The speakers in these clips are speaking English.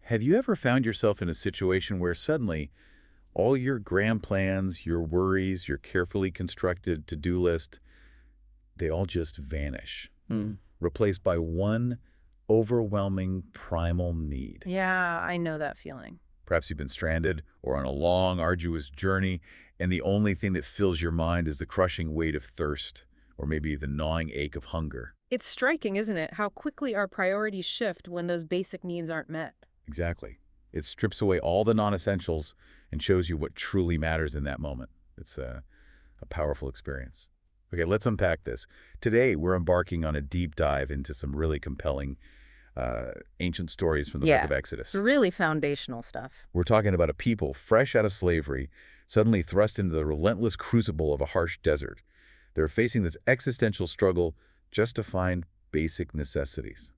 Have you ever found yourself in a situation where suddenly all your grand plans, your worries, your carefully constructed to-do list, they all just vanish, Mm. replaced by one overwhelming primal need? Yeah, I know that feeling. Perhaps you've been stranded or on a long, arduous journey, and the only thing that fills your mind is the crushing weight of thirst, or maybe the gnawing ache of hunger. It's striking, isn't it, how quickly our priorities shift when those basic needs aren't met. Exactly. It strips away all the non-essentials and shows you what truly matters in that moment. It's a powerful experience. Okay, let's unpack this. Today, we're embarking on a deep dive into some really compelling ancient stories from the book of Exodus. Really foundational stuff. We're talking about a people fresh out of slavery, suddenly thrust into the relentless crucible of a harsh desert. They're facing this existential struggle just to find basic necessities,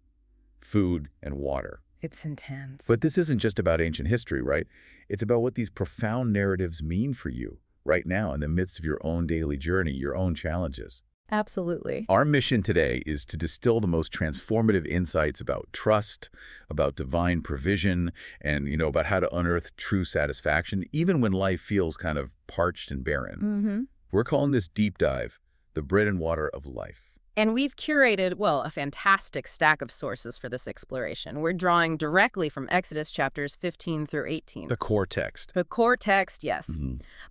food and water. It's intense. But this isn't just about ancient history, right? It's about what these profound narratives mean for you right now in the midst of your own daily journey, your own challenges. Absolutely. Our mission today is to distill the most transformative insights about trust, about divine provision, and, about how to unearth true satisfaction, even when life feels kind of parched and barren. We're calling this deep dive, the bread and water of life. And we've curated, well, a fantastic stack of sources for this exploration. We're drawing directly from Exodus chapters 15 through 18. The core text. The core text, yes.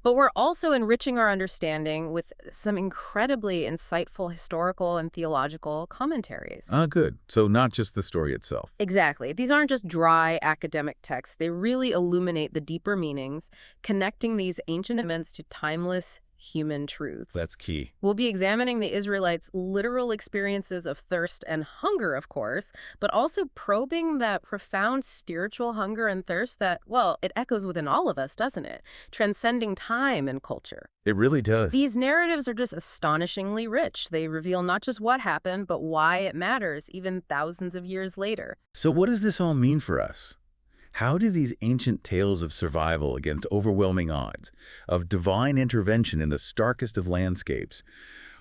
But we're also enriching our understanding with some incredibly insightful historical and theological commentaries. Good. So not just the story itself. Exactly. These aren't just dry academic texts. They really illuminate the deeper meanings, connecting these ancient events to timeless human truths. That's key. We'll be examining the Israelites' literal experiences of thirst and hunger, of course, but also probing that profound spiritual hunger and thirst that, well, it echoes within all of us, doesn't it? Transcending time and culture. It really does. These narratives are just astonishingly rich. They reveal not just what happened, but why it matters, even thousands of years later. So what does this all mean for us? How do these ancient tales of survival against overwhelming odds, of divine intervention in the starkest of landscapes,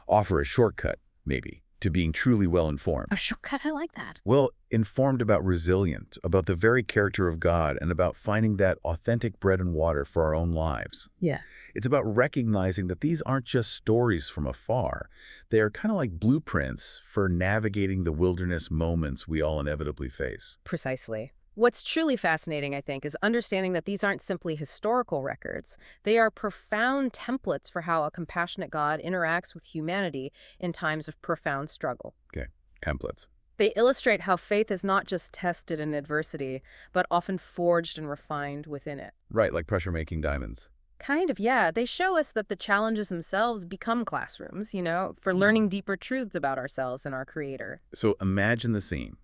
offer a shortcut, maybe, to being truly well-informed? A shortcut? I like that. Well, informed about resilience, about the very character of God, and about finding that authentic bread and water for our own lives. Yeah. It's about recognizing that these aren't just stories from afar. They are kind of like blueprints for navigating the wilderness moments we all inevitably face. Precisely. What's truly fascinating, I think, is understanding that these aren't simply historical records. They are profound templates for how a compassionate God interacts with humanity in times of profound struggle. Okay, templates. They illustrate how faith is not just tested in adversity, but often forged and refined within it. Right, like pressure-making diamonds. Kind of, yeah. They show us that the challenges themselves become classrooms, for learning deeper truths about ourselves and our Creator. So imagine the scene.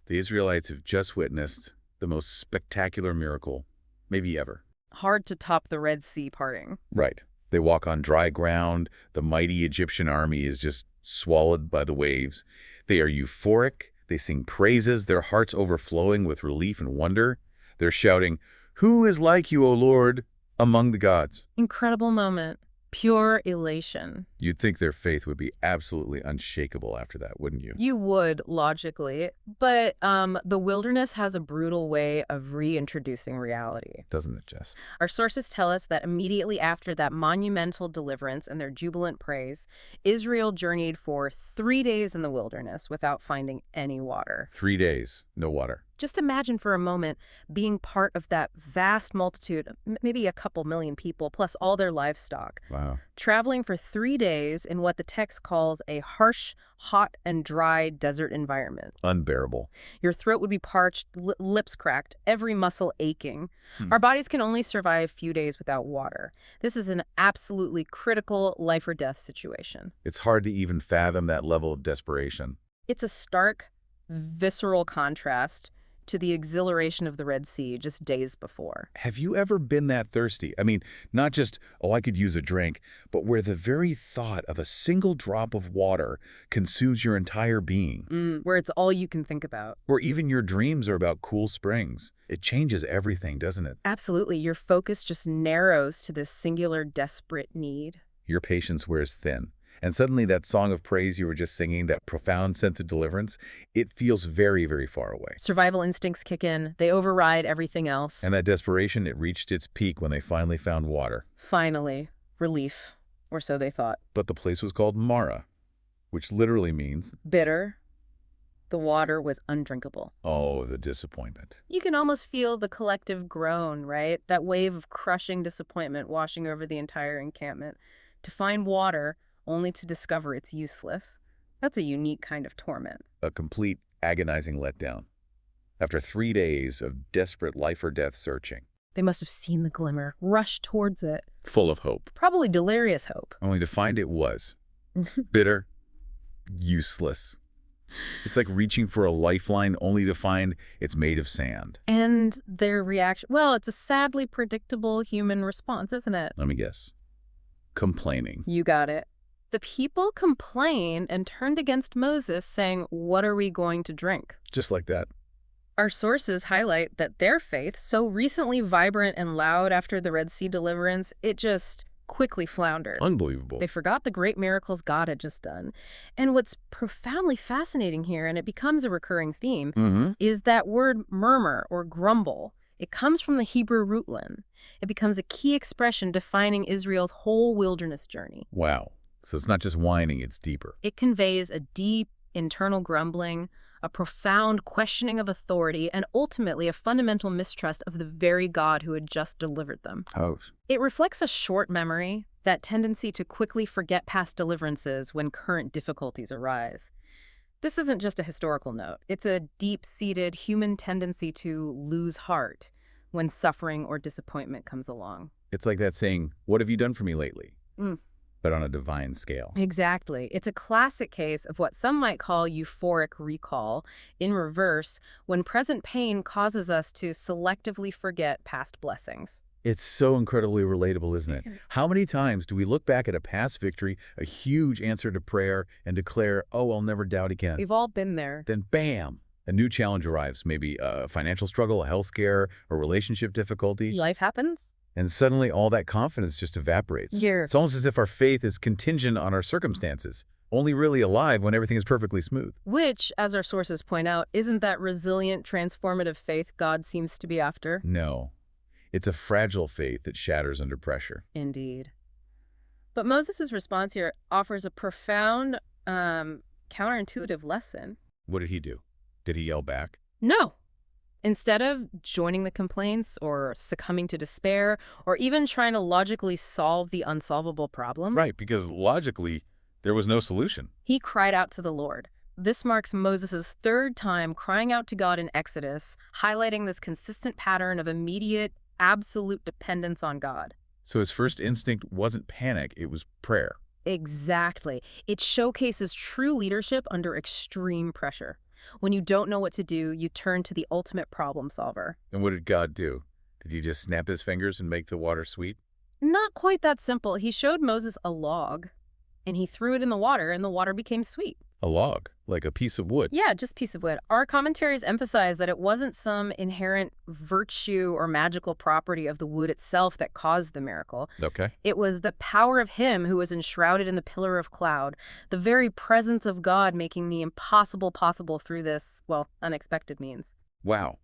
The Israelites have just witnessed the most spectacular miracle, maybe ever. Hard to top the Red Sea parting. Right. They walk on dry ground. The mighty Egyptian army is just swallowed by the waves. They are euphoric. They sing praises, their hearts overflowing with relief and wonder. They're shouting, "Who is like you, O Lord, among the gods?" Incredible moment. Pure elation. You'd think their faith would be absolutely unshakable after that, wouldn't you? You would, logically. But the wilderness has a brutal way of reintroducing reality. Doesn't it, Jess? Our sources tell us that immediately after that monumental deliverance and their jubilant praise, Israel journeyed for 3 days in the wilderness without finding any water. 3 days, no water. Just imagine for a moment being part of that vast multitude, maybe a couple million people, plus all their livestock. Wow. Traveling for 3 days in what the text calls a harsh, hot, and dry desert environment. Unbearable. Your throat would be parched, lips cracked, every muscle aching. Our bodies can only survive a few days without water. This is an absolutely critical life or death situation. It's hard to even fathom that level of desperation. It's a stark, visceral contrast to the exhilaration of the Red Sea just days before. Have you ever been that thirsty? I mean, not just, oh, I could use a drink, but where the very thought of a single drop of water consumes your entire being. Where it's all you can think about. Or even your dreams are about cool springs. It changes everything, doesn't it? Absolutely. Your focus just narrows to this singular, desperate need. Your patience wears thin. And suddenly that song of praise you were just singing, that profound sense of deliverance, it feels very, very far away. Survival instincts kick in. They override everything else. And that desperation, it reached its peak when they finally found water. Finally, relief. Or so they thought. But the place was called Mara, which literally means, Bitter. The water was undrinkable. oh, the disappointment. You can almost feel the collective groan, right? That wave of crushing disappointment washing over the entire encampment. To find water, only to discover it's useless. That's a unique kind of torment. A complete agonizing letdown. After 3 days of desperate life-or-death searching. They must have seen the glimmer, rushed towards it. Full of hope. Probably delirious hope. Only to find it was bitter, useless. It's like reaching for a lifeline only to find it's made of sand. And their reaction, well, it's a sadly predictable human response, isn't it? Let me guess. Complaining. You got it. The people complained and turned against Moses, saying, "What are we going to drink?" Just like that. Our sources highlight that their faith, so recently vibrant and loud after the Red Sea deliverance, it just quickly floundered. Unbelievable. They forgot the great miracles God had just done. And what's profoundly fascinating here, and it becomes a recurring theme, is that word murmur or grumble. It comes from the Hebrew rootland. It becomes a key expression defining Israel's whole wilderness journey. Wow. So it's not just whining, it's deeper. It conveys a deep internal grumbling, a profound questioning of authority, and ultimately a fundamental mistrust of the very God who had just delivered them. Oh. It reflects a short memory, that tendency to quickly forget past deliverances when current difficulties arise. This isn't just a historical note. It's a deep-seated human tendency to lose heart when suffering or disappointment comes along. It's like that saying, "What have you done for me lately?" Mm. But on a divine scale. Exactly. It's a classic case of what some might call euphoric recall, in reverse, when present pain causes us to selectively forget past blessings. It's so incredibly relatable, isn't it? How many times do we look back at a past victory, a huge answer to prayer, and declare, "Oh, I'll never doubt again." We've all been there. Then bam, a new challenge arrives, maybe a financial struggle, a health scare, a relationship difficulty, Life happens. and suddenly all that confidence just evaporates. Yeah. It's almost as if our faith is contingent on our circumstances, only really alive when everything is perfectly smooth. Which, as our sources point out, isn't that resilient, transformative faith God seems to be after? No, it's a fragile faith that shatters under pressure. Indeed. But Moses' response here offers a profound, counterintuitive lesson. What did he do? Did he yell back? No. Instead of joining the complaints or succumbing to despair or even trying to logically solve the unsolvable problem, Right, because logically, there was no solution. he cried out to the Lord. This marks Moses' third time crying out to God in Exodus, highlighting this consistent pattern of immediate, absolute dependence on God. So his first instinct wasn't panic, it was prayer. Exactly. It showcases true leadership under extreme pressure. When you don't know what to do, you turn to the ultimate problem solver. And what did God do? Did he just snap his fingers and make the water sweet? Not quite that simple. He showed Moses a log, and he threw it in the water, and the water became sweet. A log, like a piece of wood. Yeah, just piece of wood. Our commentaries emphasize that it wasn't some inherent virtue or magical property of the wood itself that caused the miracle. Okay. It was the power of him who was enshrouded in the pillar of cloud, the very presence of God making the impossible possible through this, well, unexpected means. Wow.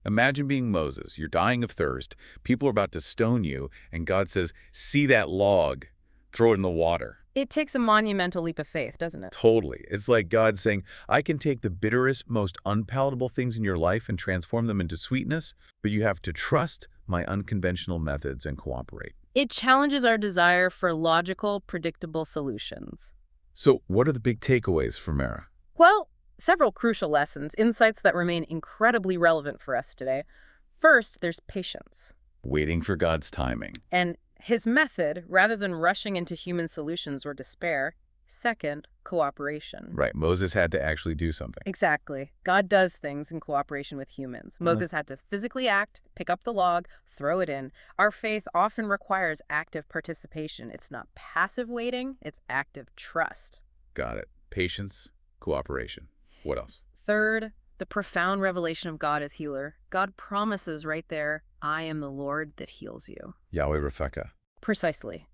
Imagine being Moses. You're dying of thirst. People are about to stone you, and God says, "See that log. Throw it in the water." It takes a monumental leap of faith, doesn't it? Totally. It's like God saying, "I can take the bitterest, most unpalatable things in your life and transform them into sweetness, but you have to trust my unconventional methods and cooperate." It challenges our desire for logical, predictable solutions. So what are the big takeaways from Mara? Well, several crucial lessons, insights that remain incredibly relevant for us today. First, there's patience. Waiting for God's timing. And his method, rather than rushing into human solutions or despair. Second, cooperation. Right. Moses had to actually do something. Exactly. God does things in cooperation with humans. Moses had to physically act, pick up the log, throw it in. Our faith often requires active participation. It's not passive waiting, it's active trust. Got it. Patience, cooperation. What else? Third, the profound revelation of God as healer. God promises right there, "I am the Lord that heals you." Yahweh Repheka. Precisely.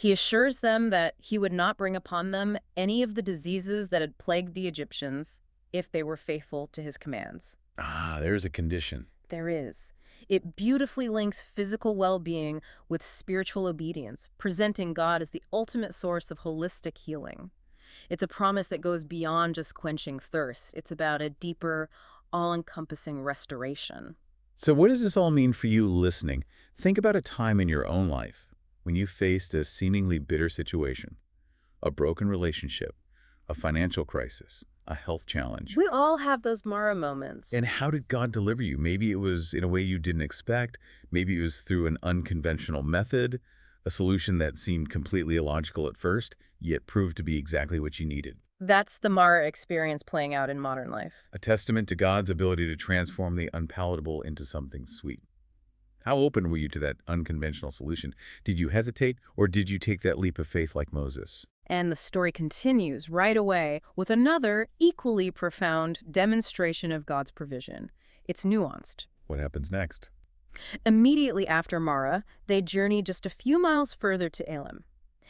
He assures them that he would not bring upon them any of the diseases that had plagued the Egyptians if they were faithful to his commands. Ah, there's a condition. There is. It beautifully links physical well-being with spiritual obedience, presenting God as the ultimate source of holistic healing. It's a promise that goes beyond just quenching thirst. It's about a deeper, all-encompassing restoration. So what does this all mean for you listening? Think about a time in your own life when you faced a seemingly bitter situation, a broken relationship, a financial crisis, a health challenge. We all have those Mara moments. And how did God deliver you? Maybe it was in a way you didn't expect. Maybe it was through an unconventional method, a solution that seemed completely illogical at first, yet proved to be exactly what you needed. That's the Mara experience playing out in modern life. A testament to God's ability to transform the unpalatable into something sweet. How open were you to that unconventional solution? Did you hesitate, or did you take that leap of faith like Moses? And the story continues right away with another equally profound demonstration of God's provision. It's nuanced. What happens next? Immediately after Mara, they journey just a few miles further to Elim.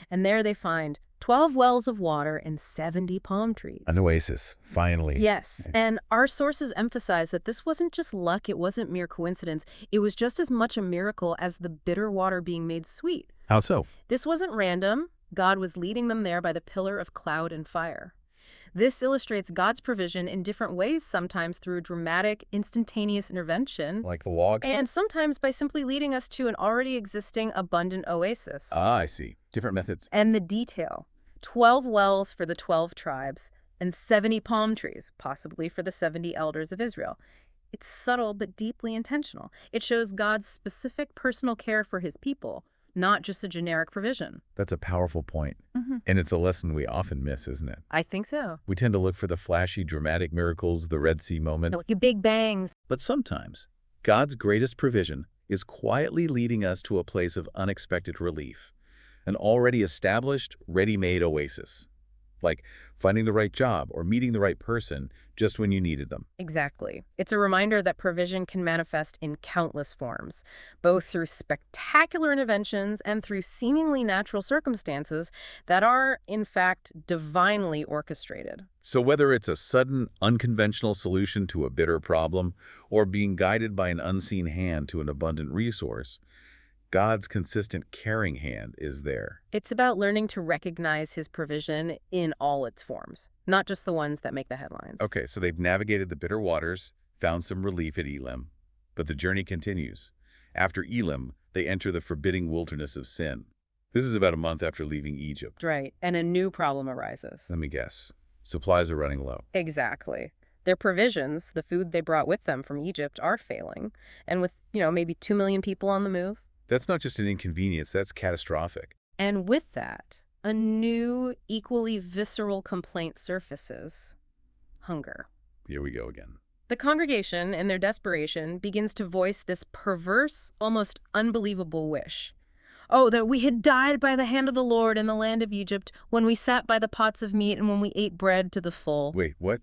And there they find 12 wells of water and 70 palm trees. An oasis, finally. Yes, and our sources emphasize that this wasn't just luck, it wasn't mere coincidence. It was just as much a miracle as the bitter water being made sweet. How so? This wasn't random. God was leading them there by the pillar of cloud and fire. This illustrates God's provision in different ways, sometimes through dramatic, instantaneous intervention, Like the log? and sometimes by simply leading us to an already existing abundant oasis. Ah, I see. Different methods. And the detail: 12 wells for the 12 tribes, and 70 palm trees, possibly for the 70 elders of Israel. It's subtle but deeply intentional. It shows God's specific personal care for his people, not just a generic provision. That's a powerful point. And it's a lesson we often miss, isn't it? I think so. We tend to look for the flashy, dramatic miracles, the Red Sea moment. Like big bangs. But sometimes, God's greatest provision is quietly leading us to a place of unexpected relief, an already established, ready-made oasis. Like finding the right job or meeting the right person just when you needed them. Exactly. It's a reminder that provision can manifest in countless forms, both through spectacular interventions and through seemingly natural circumstances that are, in fact, divinely orchestrated. So whether it's a sudden, unconventional solution to a bitter problem or being guided by an unseen hand to an abundant resource, God's consistent caring hand is there. It's about learning to recognize his provision in all its forms, not just the ones that make the headlines. Okay, so they've navigated the bitter waters, found some relief at Elim, but the journey continues. After Elim, they enter the forbidding wilderness of sin. This is about a month after leaving Egypt. Right, and a new problem arises. Let me guess. Supplies are running low. Exactly. Their provisions, the food they brought with them from Egypt, are failing. And with, maybe 2 million people on the move. That's not just an inconvenience, that's catastrophic. And with that, a new, equally visceral complaint surfaces: hunger. Here we go again. The congregation, in their desperation, begins to voice this perverse, almost unbelievable wish. Oh, that we had died by the hand of the Lord in the land of Egypt, when we sat by the pots of meat and when we ate bread to the full. Wait, what?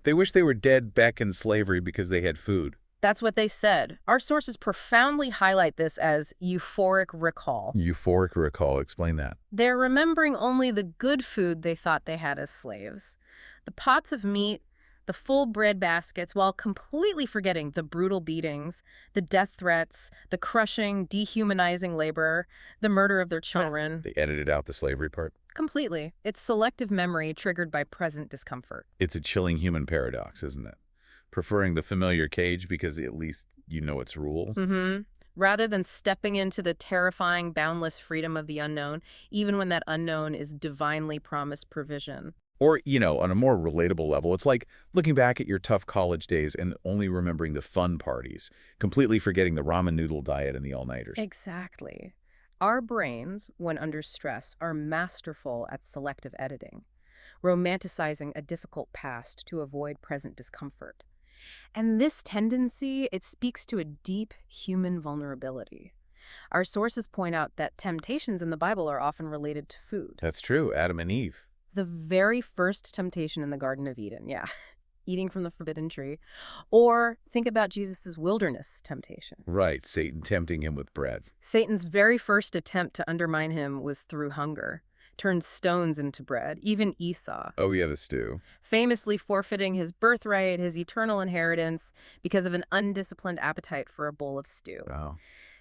They wish they were dead back in slavery because they had food. That's what they said. Our sources profoundly highlight this as euphoric recall. Euphoric recall, explain that. They're remembering only the good food they thought they had as slaves. The pots of meat, the full bread baskets, while completely forgetting the brutal beatings, the death threats, the crushing, dehumanizing labor, the murder of their children. They edited out the slavery part. Completely. It's selective memory triggered by present discomfort. It's a chilling human paradox, isn't it? Preferring the familiar cage because at least you know its rules. Rather than stepping into the terrifying, boundless freedom of the unknown, even when that unknown is divinely promised provision. Or, on a more relatable level, it's like looking back at your tough college days and only remembering the fun parties, completely forgetting the ramen noodle diet and the all-nighters. Exactly. Our brains, when under stress, are masterful at selective editing, romanticizing a difficult past to avoid present discomfort. And this tendency, it speaks to a deep human vulnerability. Our sources point out that temptations in the Bible are often related to food. That's true, Adam and Eve. The very first temptation in the Garden of Eden, eating from the forbidden tree. Or think about Jesus' wilderness temptation. Right, Satan tempting him with bread. Satan's very first attempt to undermine him was through hunger. Turned stones into bread, even Esau. Oh yeah, the stew. Famously forfeiting his birthright, his eternal inheritance, because of an undisciplined appetite for a bowl of stew. Wow.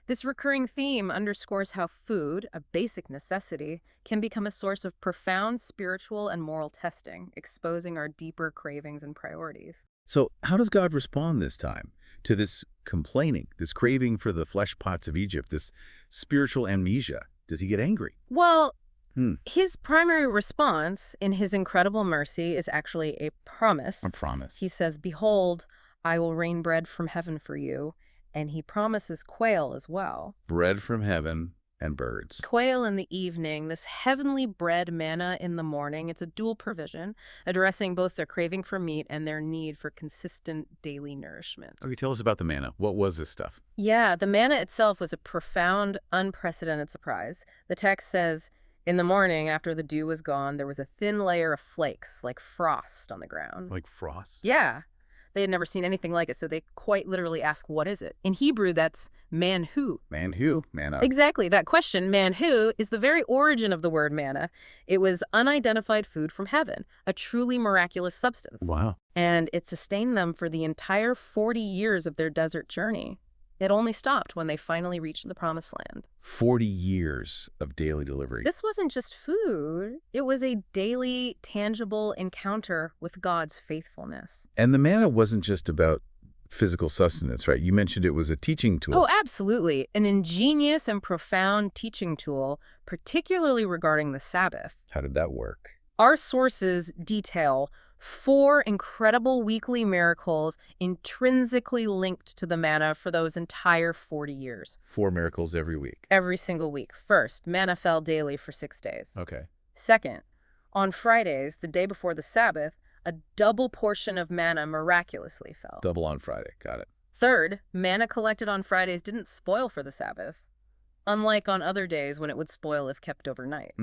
This recurring theme underscores how food, a basic necessity, can become a source of profound spiritual and moral testing, exposing our deeper cravings and priorities. So how does God respond this time to this complaining, this craving for the flesh pots of Egypt, this spiritual amnesia? Does he get angry? Well, his primary response in his incredible mercy is actually a promise. A promise. He says, "Behold, I will rain bread from heaven for you," and he promises quail as well. Bread from heaven and birds. Quail in the evening, this heavenly bread manna in the morning. It's a dual provision, addressing both their craving for meat and their need for consistent daily nourishment. Okay, tell us about the manna. What was this stuff? Yeah, the manna itself was a profound, unprecedented surprise. The text says, "In the morning, after the dew was gone, there was a thin layer of flakes, like frost, on the ground." Like frost? Yeah. They had never seen anything like it, so they quite literally ask, what is it? In Hebrew, that's manhu. Manhu, manna. Exactly. That question, manhu, is the very origin of the word manna. It was unidentified food from heaven, a truly miraculous substance. Wow. And it sustained them for the entire 40 years of their desert journey. It only stopped when they finally reached the promised land. 40 years of daily delivery. This wasn't just food. It was a daily, tangible encounter with God's faithfulness. And the manna wasn't just about physical sustenance, right? You mentioned it was a teaching tool. Oh, absolutely. An ingenious and profound teaching tool, particularly regarding the Sabbath. How did that work? Our sources detail 4 incredible weekly miracles intrinsically linked to the manna for those entire 40 years. 4 miracles every week. Every single week. First, manna fell daily for 6 days. Okay. Second, on Fridays, the day before the Sabbath, a double portion of manna miraculously fell. Double on Friday. Got it. Third, manna collected on Fridays didn't spoil for the Sabbath, unlike on other days when it would spoil if kept overnight.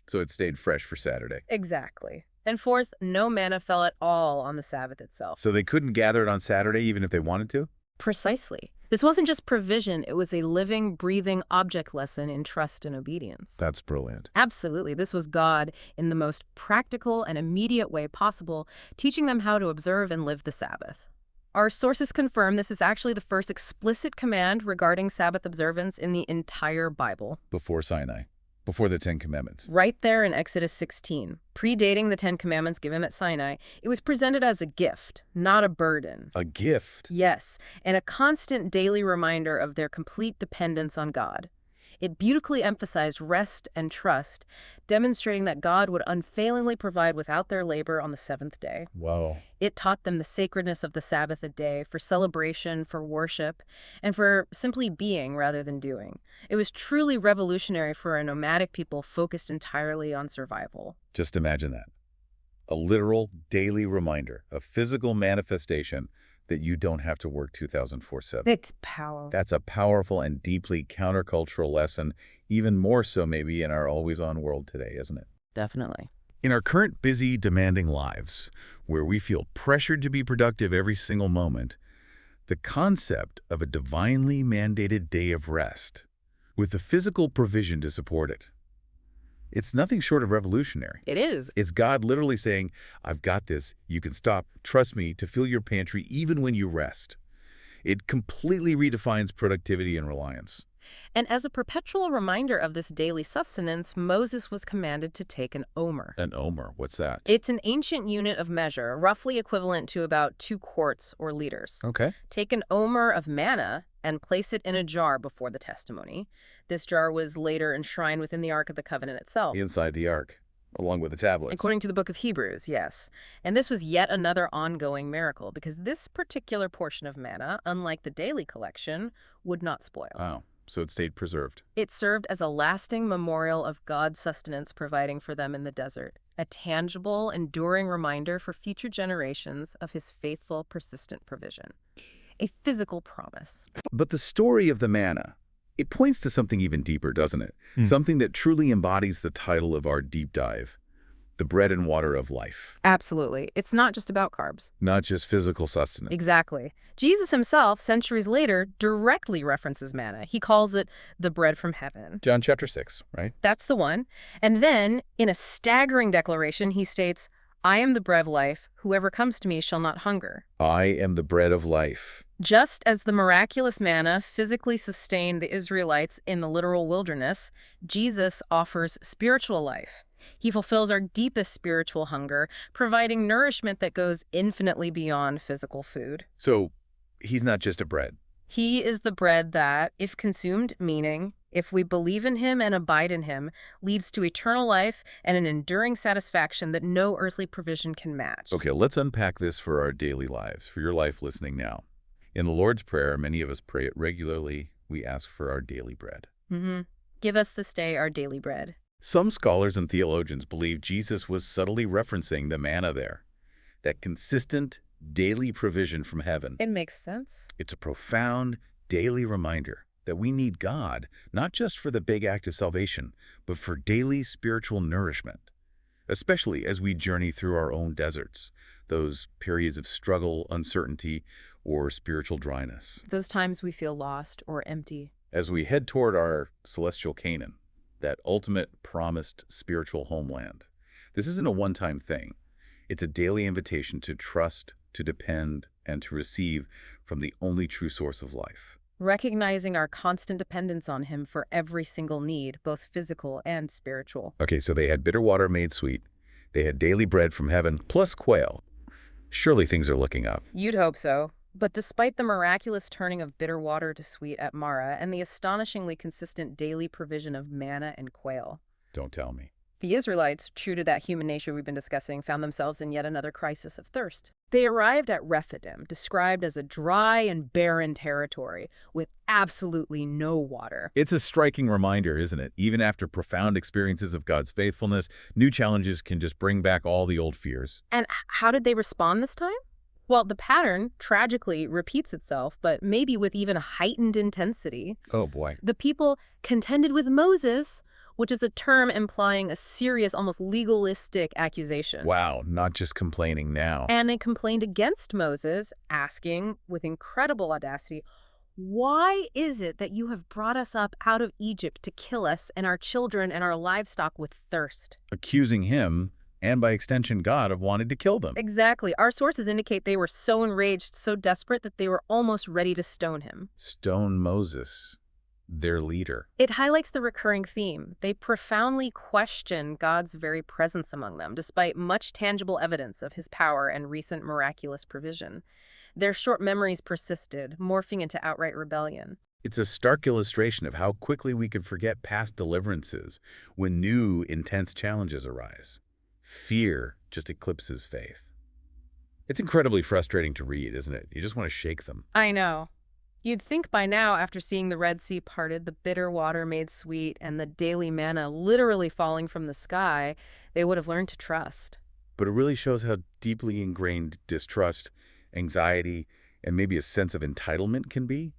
So it stayed fresh for Saturday. Exactly. And fourth, no manna fell at all on the Sabbath itself. So they couldn't gather it on Saturday even if they wanted to? Precisely. This wasn't just provision, it was a living, breathing object lesson in trust and obedience. That's brilliant. Absolutely. This was God, in the most practical and immediate way possible, teaching them how to observe and live the Sabbath. Our sources confirm this is actually the first explicit command regarding Sabbath observance in the entire Bible. Before Sinai. Before the 10 Commandments. Right there in Exodus 16, predating the 10 Commandments given at Sinai, it was presented as a gift, not a burden. A gift? Yes, and a constant daily reminder of their complete dependence on God. It beautifully emphasized rest and trust, demonstrating that God would unfailingly provide without their labor on the 7th day. Wow. It taught them the sacredness of the Sabbath a day for celebration, for worship, and for simply being rather than doing. It was truly revolutionary for a nomadic people focused entirely on survival. Just imagine that. A literal daily reminder, a physical manifestation that you don't have to work 2004/7. It's powerful. That's a powerful and deeply countercultural lesson, even more so maybe in our always-on world today, isn't it? Definitely. In our current busy, demanding lives, where we feel pressured to be productive every single moment, the concept of a divinely mandated day of rest, with the physical provision to support it, it's nothing short of revolutionary. It is. It's God literally saying, I've got this, you can stop, trust me, to fill your pantry even when you rest. It completely redefines productivity and reliance. And as a perpetual reminder of this daily sustenance, Moses was commanded to take an omer. An omer, what's that? It's an ancient unit of measure, roughly equivalent to about 2 quarts or liters. Okay. Take an omer of manna and place it in a jar before the testimony. This jar was later enshrined within the Ark of the Covenant itself. Inside the ark, along with the tablets. According to the book of Hebrews, yes. And this was yet another ongoing miracle, because this particular portion of manna, unlike the daily collection, would not spoil. Wow. So it stayed preserved. It served as a lasting memorial of God's sustenance providing for them in the desert, a tangible, enduring reminder for future generations of his faithful, persistent provision. A physical promise. But the story of the manna, it points to something even deeper, doesn't it? Something that truly embodies the title of our deep dive. the bread and water of life, Absolutely. It's not just about carbs. not just physical sustenance. Exactly. Jesus himself, centuries later, directly references manna. He calls it the bread from heaven. John chapter 6, right? That's the one. And then, in a staggering declaration, he states, I am the bread of life. Whoever comes to me shall not hunger. I am the bread of life. Just as the miraculous manna physically sustained the Israelites in the literal wilderness, Jesus offers spiritual life. He fulfills our deepest spiritual hunger, providing nourishment that goes infinitely beyond physical food. So he's not just a bread. He is the bread that, if consumed, meaning, if we believe in him and abide in him, leads to eternal life and an enduring satisfaction that no earthly provision can match. Okay, let's unpack this for our daily lives, for your life listening now. In the Lord's Prayer, many of us pray it regularly. We ask for our daily bread. Give us this day our daily bread. Some scholars and theologians believe Jesus was subtly referencing the manna there, that consistent daily provision from heaven. It makes sense. It's a profound daily reminder that we need God, not just for the big act of salvation, but for daily spiritual nourishment, especially as we journey through our own deserts, those periods of struggle, uncertainty, or spiritual dryness. Those times we feel lost or empty. As we head toward our celestial Canaan, that ultimate promised spiritual homeland, this isn't a one-time thing. It's a daily invitation to trust, to depend, and to receive from the only true source of life. Recognizing our constant dependence on him for every single need, both physical and spiritual. Okay, so they had bitter water made sweet. They had daily bread from heaven, plus quail. Surely things are looking up. You'd hope so. But despite the miraculous turning of bitter water to sweet at Mara and the astonishingly consistent daily provision of manna and quail, Don't tell me. the Israelites, true to that human nature we've been discussing, found themselves in yet another crisis of thirst. They arrived at Rephidim, described as a dry and barren territory with absolutely no water. It's a striking reminder, isn't it? Even after profound experiences of God's faithfulness, new challenges can just bring back all the old fears. And how did they respond this time? Well, the pattern, tragically, repeats itself, but maybe with even a heightened intensity. Oh boy. The people contended with Moses, which is a term implying a serious, almost legalistic accusation. Wow, not just complaining now. And they complained against Moses, asking, with incredible audacity, why is it that you have brought us up out of Egypt to kill us and our children and our livestock with thirst? Accusing him, and by extension God, of wanting to kill them. Exactly. Our sources indicate they were so enraged, so desperate, that they were almost ready to stone him. Stone Moses, their leader. It highlights the recurring theme. They profoundly question God's very presence among them, despite much tangible evidence of his power and recent miraculous provision. Their short memories persisted, morphing into outright rebellion. It's a stark illustration of how quickly we can forget past deliverances when new, intense challenges arise. Fear just eclipses faith. It's incredibly frustrating to read, isn't it? You just want to shake them. I know. You'd think by now, after seeing the Red Sea parted, the bitter water made sweet, and the daily manna literally falling from the sky, they would have learned to trust. But it really shows how deeply ingrained distrust, anxiety, and maybe a sense of entitlement can be,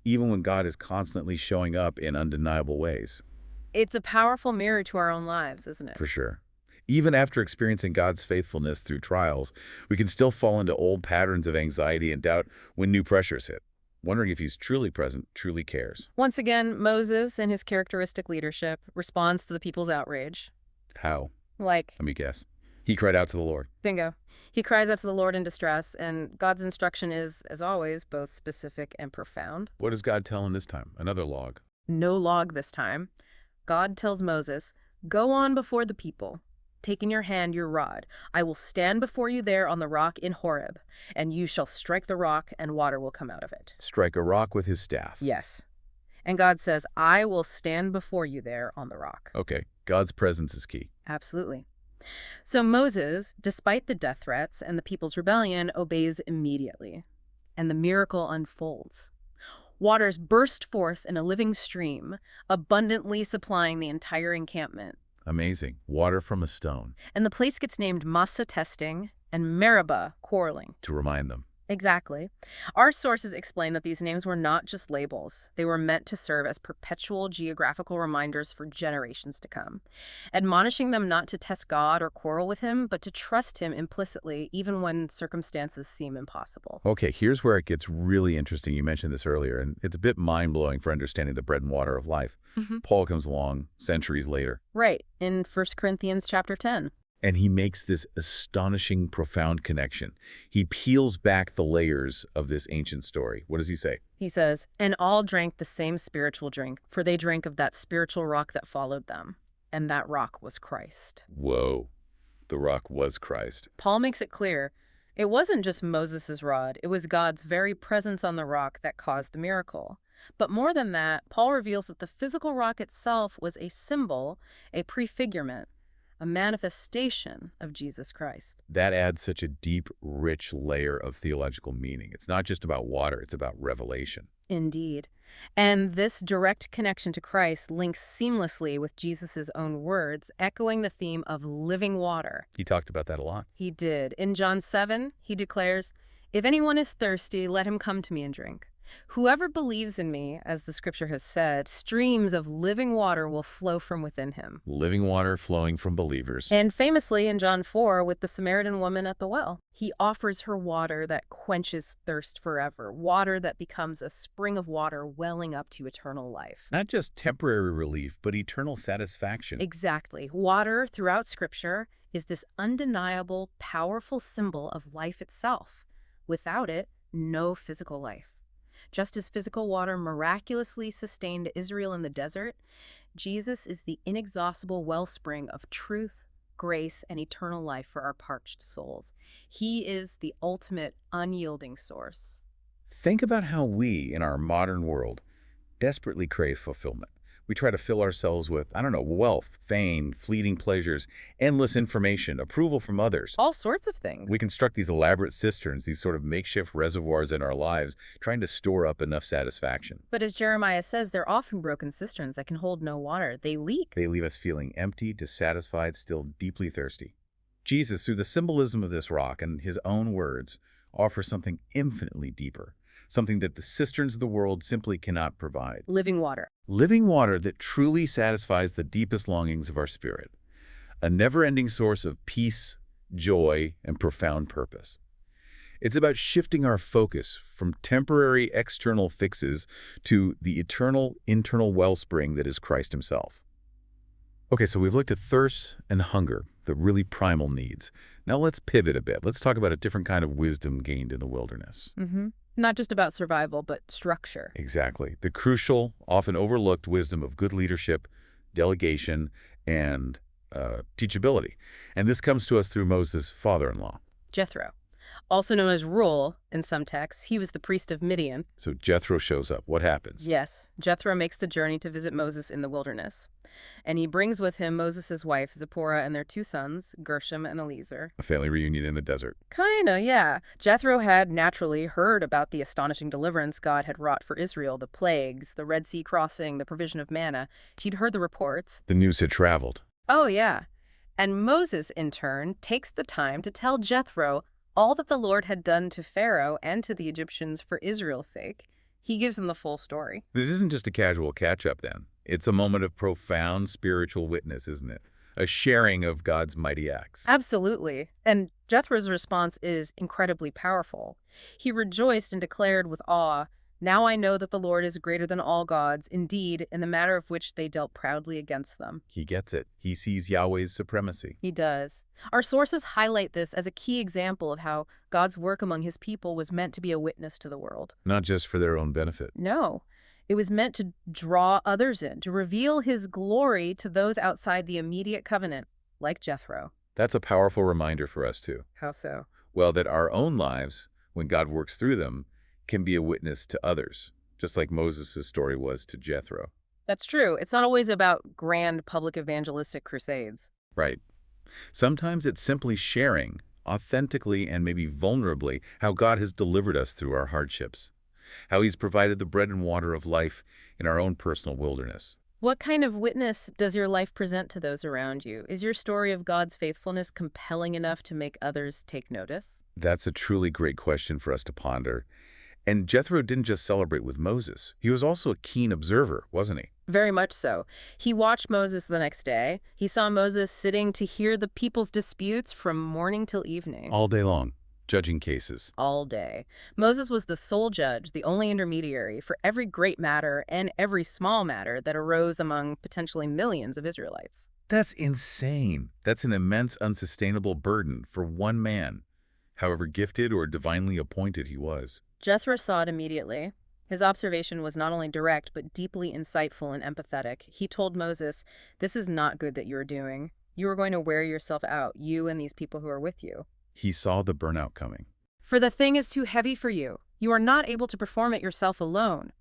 even when God is constantly showing up in undeniable ways. It's a powerful mirror to our own lives, isn't it? For sure. Even after experiencing God's faithfulness through trials, we can still fall into old patterns of anxiety and doubt when new pressures hit, wondering if he's truly present, truly cares. Once again, Moses, in his characteristic leadership, responds to the people's outrage. How? Like, Let me guess. He cried out to the Lord. bingo. He cries out to the Lord in distress, and God's instruction is, as always, both specific and profound. What does God tell him this time? Another log. No log this time. God tells Moses, go on before the people. Take in your hand your rod. I will stand before you there on the rock in Horeb, and you shall strike the rock, and water will come out of it. Strike a rock with his staff. Yes. And God says, I will stand before you there on the rock. Okay, God's presence is key. Absolutely. So Moses, despite the death threats and the people's rebellion, obeys immediately. And the miracle unfolds. Waters burst forth in a living stream, abundantly supplying the entire encampment. Amazing. Water from a stone. And the place gets named Massa testing and Meribah quarreling. To remind them. Exactly. Our sources explain that these names were not just labels. They were meant to serve as perpetual geographical reminders for generations to come, admonishing them not to test God or quarrel with him, but to trust him implicitly even when circumstances seem impossible. Okay, here's where it gets really interesting. You mentioned this earlier, and it's a bit mind-blowing for understanding the bread and water of life. Hmm. Paul comes along centuries later, Right, in 1 Corinthians chapter 10. and he makes this astonishing, profound connection. He peels back the layers of this ancient story. What does he say? He says, "And all drank the same spiritual drink, for they drank of that spiritual rock that followed them, and that rock was Christ." Whoa, the rock was Christ. Paul makes it clear it wasn't just Moses' rod, it was God's very presence on the rock that caused the miracle. But more than that, Paul reveals that the physical rock itself was a symbol, a prefigurement, a manifestation of Jesus Christ. That adds such a deep, rich layer of theological meaning. It's not just about water, it's about revelation. Indeed. And this direct connection to Christ links seamlessly with Jesus' own words, echoing the theme of living water. He talked about that a lot. He did. In John 7, he declares, "If anyone is thirsty, let him come to me and drink. Whoever believes in me, as the scripture has said, streams of living water will flow from within him." Living water flowing from believers. And famously in John 4, with the Samaritan woman at the well, he offers her water that quenches thirst forever, water that becomes a spring of water welling up to eternal life. Not just temporary relief, but eternal satisfaction. Exactly. Water throughout Scripture is this undeniable, powerful symbol of life itself. Without it, no physical life. Just as physical water miraculously sustained Israel in the desert, Jesus is the inexhaustible wellspring of truth, grace, and eternal life for our parched souls. He is the ultimate unyielding source. Think about how we, in our modern world, desperately crave fulfillment. We try to fill ourselves with, I don't know, wealth, fame, fleeting pleasures, endless information, approval from others. All sorts of things. We construct these elaborate cisterns, these sort of makeshift reservoirs in our lives, trying to store up enough satisfaction. But as Jeremiah says, they're often broken cisterns that can hold no water. They leak. They leave us feeling empty, dissatisfied, still deeply thirsty. Jesus, through the symbolism of this rock and his own words, offers something infinitely deeper, something that the cisterns of the world simply cannot provide. Living water. Living water that truly satisfies the deepest longings of our spirit. A never-ending source of peace, joy, and profound purpose. It's about shifting our focus from temporary external fixes to the eternal internal wellspring that is Christ himself. Okay, so we've looked at thirst and hunger, the really primal needs. Now let's pivot a bit. Let's talk about a different kind of wisdom gained in the wilderness. Not just about survival, but structure. Exactly. The crucial, often overlooked wisdom of good leadership, delegation, and teachability. And this comes to us through Moses' father-in-law. Jethro. Also known as Rule in some texts, he was the priest of Midian. So Jethro shows up. What happens? Yes, Jethro makes the journey to visit Moses in the wilderness. And he brings with him Moses' wife, Zipporah, and their two sons, Gershom and Eliezer. A family reunion in the desert. Kinda, yeah. Jethro had naturally heard about the astonishing deliverance God had wrought for Israel, the plagues, the Red Sea crossing, the provision of manna. He'd heard the reports. The news had traveled. Oh, yeah. And Moses, in turn, takes the time to tell Jethro all that the Lord had done to Pharaoh and to the Egyptians for Israel's sake. He gives them the full story. This isn't just a casual catch-up then. It's a moment of profound spiritual witness, isn't it? A sharing of God's mighty acts. Absolutely. And Jethro's response is incredibly powerful. He rejoiced and declared with awe, "Now I know that the Lord is greater than all gods, indeed, in the matter of which they dealt proudly against them." He gets it. He sees Yahweh's supremacy. He does. Our sources highlight this as a key example of how God's work among his people was meant to be a witness to the world. Not just for their own benefit. No, it was meant to draw others in, to reveal his glory to those outside the immediate covenant, like Jethro. That's a powerful reminder for us too. How so? Well, that our own lives, when God works through them, can be a witness to others, just like Moses' story was to Jethro. That's true. It's not always about grand public evangelistic crusades. Right. Sometimes it's simply sharing, authentically and maybe vulnerably, how God has delivered us through our hardships, how he's provided the bread and water of life in our own personal wilderness. What kind of witness does your life present to those around you? Is your story of God's faithfulness compelling enough to make others take notice? That's a truly great question for us to ponder. And Jethro didn't just celebrate with Moses. He was also a keen observer, wasn't he? Very much so. He watched Moses the next day. He saw Moses sitting to hear the people's disputes from morning till evening. All day long, judging cases. All day. Moses was the sole judge, the only intermediary for every great matter and every small matter that arose among potentially millions of Israelites. That's insane. That's an immense, unsustainable burden for one man, however gifted or divinely appointed he was. Jethro saw it immediately. His observation was not only direct, but deeply insightful and empathetic. He told Moses, "This is not good that you're doing. You are going to wear yourself out, you and these people who are with you. He saw the burnout coming. For the thing is too heavy for you. You are not able to perform it yourself alone."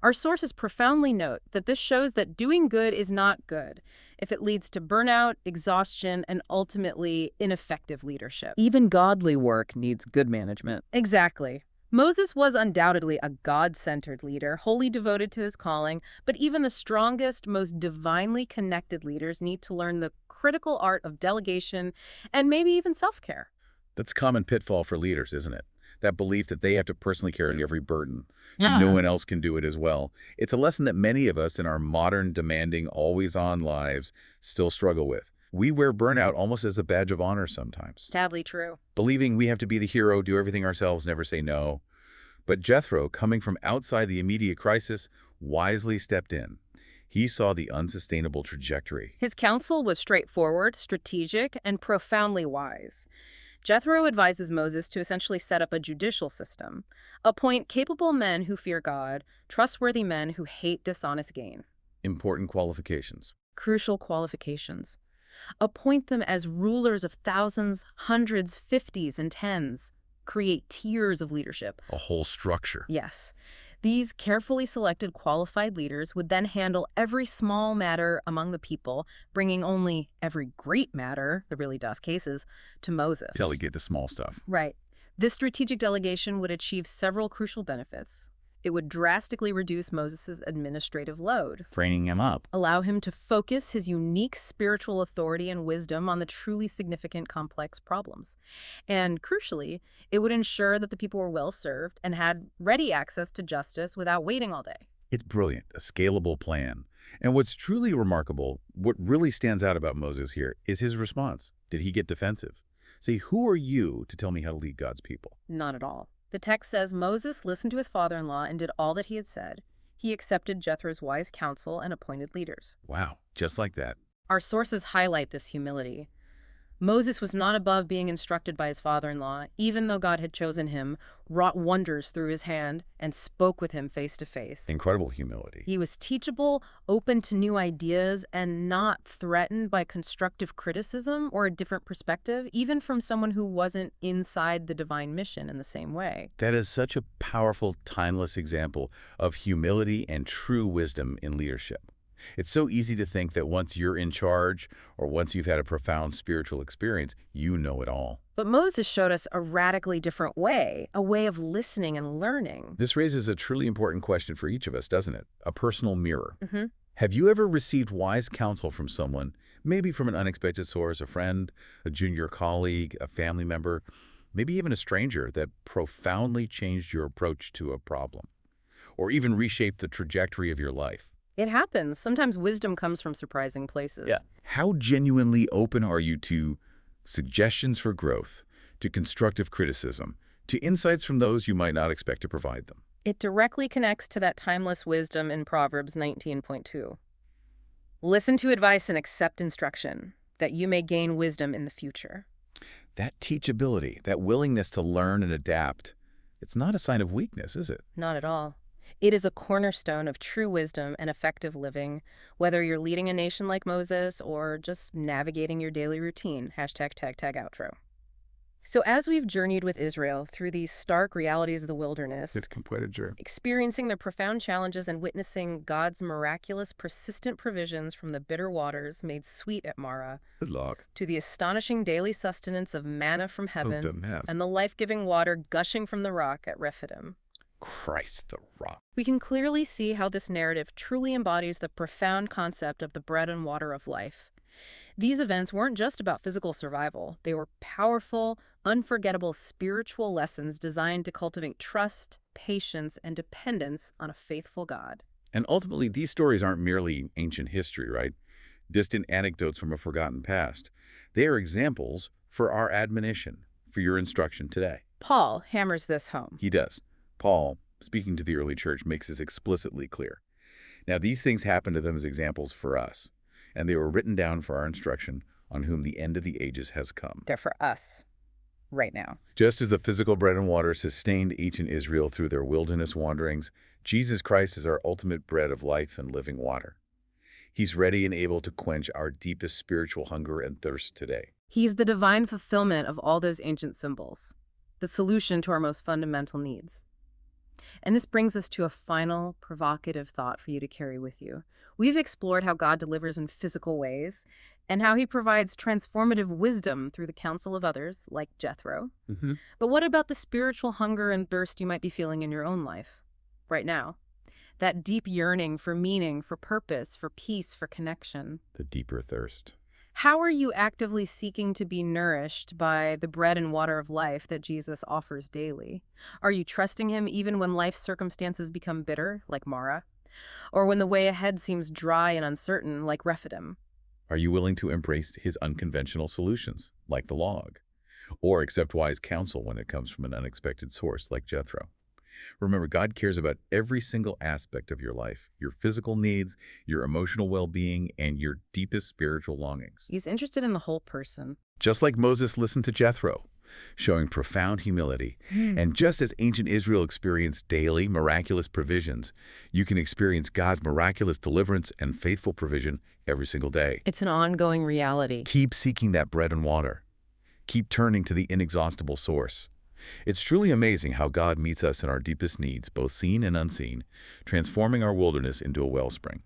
Our sources profoundly note that this shows that doing good is not good if it leads to burnout, exhaustion, and ultimately ineffective leadership. Even godly work needs good management. Exactly. Moses was undoubtedly a God-centered leader, wholly devoted to his calling, but even the strongest, most divinely connected leaders need to learn the critical art of delegation and maybe even self-care. That's a common pitfall for leaders, isn't it? That belief that they have to personally carry every burden. No one else can do it as well. It's a lesson that many of us in our modern, demanding, always-on lives still struggle with. We wear burnout almost as a badge of honor sometimes, Sadly true. believing we have to be the hero, do everything ourselves, never say no. But Jethro, coming from outside the immediate crisis, wisely stepped in. He saw the unsustainable trajectory. His counsel was straightforward, strategic, and profoundly wise. Jethro advises Moses to essentially set up a judicial system, appoint capable men who fear God, trustworthy men who hate dishonest gain. Important qualifications. Crucial qualifications. Appoint them as rulers of thousands, hundreds, fifties, and tens. Create tiers of leadership. A whole structure. Yes. These carefully selected qualified leaders would then handle every small matter among the people, bringing only every great matter, the really tough cases, to Moses. Delegate the small stuff. Right. This strategic delegation would achieve several crucial benefits. It would drastically reduce Moses' administrative load, Training him up. allow him to focus his unique spiritual authority and wisdom on the truly significant complex problems. And crucially, it would ensure that the people were well served and had ready access to justice without waiting all day. It's brilliant, a scalable plan. And what's truly remarkable, what really stands out about Moses here, is his response. Did he get defensive? Say, who are you to tell me how to lead God's people? Not at all. The text says Moses listened to his father-in-law and did all that he had said. He accepted Jethro's wise counsel and appointed leaders. Wow, just like that. Our sources highlight this humility. Moses was not above being instructed by his father-in-law, even though God had chosen him, wrought wonders through his hand, and spoke with him face to face. Incredible humility. He was teachable, open to new ideas, and not threatened by constructive criticism or a different perspective, even from someone who wasn't inside the divine mission in the same way. That is such a powerful, timeless example of humility and true wisdom in leadership. It's so easy to think that once you're in charge or once you've had a profound spiritual experience, you know it all. But Moses showed us a radically different way, a way of listening and learning. This raises a truly important question for each of us, doesn't it? A personal mirror. Mm-hmm. Have you ever received wise counsel from someone, maybe from an unexpected source, a friend, a junior colleague, a family member, maybe even a stranger, that profoundly changed your approach to a problem, or even reshaped the trajectory of your life? It happens. Sometimes wisdom comes from surprising places. Yeah. How genuinely open are you to suggestions for growth, to constructive criticism, to insights from those you might not expect to provide them? It directly connects to that timeless wisdom in Proverbs 19.2. Listen to advice and accept instruction, that you may gain wisdom in the future. That teachability, that willingness to learn and adapt, it's not a sign of weakness, is it? Not at all. It is a cornerstone of true wisdom and effective living, whether you're leading a nation like Moses or just navigating your daily routine. #tag outro. So as we've journeyed with Israel through these stark realities of the wilderness, It's quite a journey. experiencing the profound challenges and witnessing God's miraculous, persistent provisions from the bitter waters made sweet at Marah, Good luck. to the astonishing daily sustenance of manna from heaven Have. and the life-giving water gushing from the rock at Rephidim. Christ the rock. We can clearly see how this narrative truly embodies the profound concept of the bread and water of life. These events weren't just about physical survival. They were powerful, unforgettable spiritual lessons designed to cultivate trust, patience, and dependence on a faithful God. And ultimately, these stories aren't merely ancient history, right? Distant anecdotes from a forgotten past. They are examples for our admonition, for your instruction today. Paul hammers this home. He does. Paul, speaking to the early church, makes this explicitly clear. Now, these things happened to them as examples for us, and they were written down for our instruction on whom the end of the ages has come. They're for us, right now. Just as the physical bread and water sustained ancient Israel through their wilderness wanderings, Jesus Christ is our ultimate bread of life and living water. He's ready and able to quench our deepest spiritual hunger and thirst today. He's the divine fulfillment of all those ancient symbols, the solution to our most fundamental needs. And this brings us to a final provocative thought for you to carry with you. We've explored how God delivers in physical ways and how he provides transformative wisdom through the counsel of others, like Jethro. But what about the spiritual hunger and thirst you might be feeling in your own life right now? That deep yearning for meaning, for purpose, for peace, for connection. The deeper thirst. How are you actively seeking to be nourished by the bread and water of life that Jesus offers daily? Are you trusting him even when life's circumstances become bitter, like Mara? Or when the way ahead seems dry and uncertain, like Rephidim? Are you willing to embrace his unconventional solutions, like the log? Or accept wise counsel when it comes from an unexpected source, like Jethro? Remember, God cares about every single aspect of your life, your physical needs, your emotional well-being, and your deepest spiritual longings. He's interested in the whole person. Just like Moses listened to Jethro, showing profound humility. And just as ancient Israel experienced daily miraculous provisions, you can experience God's miraculous deliverance and faithful provision every single day. It's an ongoing reality. Keep seeking that bread and water. Keep turning to the inexhaustible source. It's truly amazing how God meets us in our deepest needs, both seen and unseen, transforming our wilderness into a wellspring.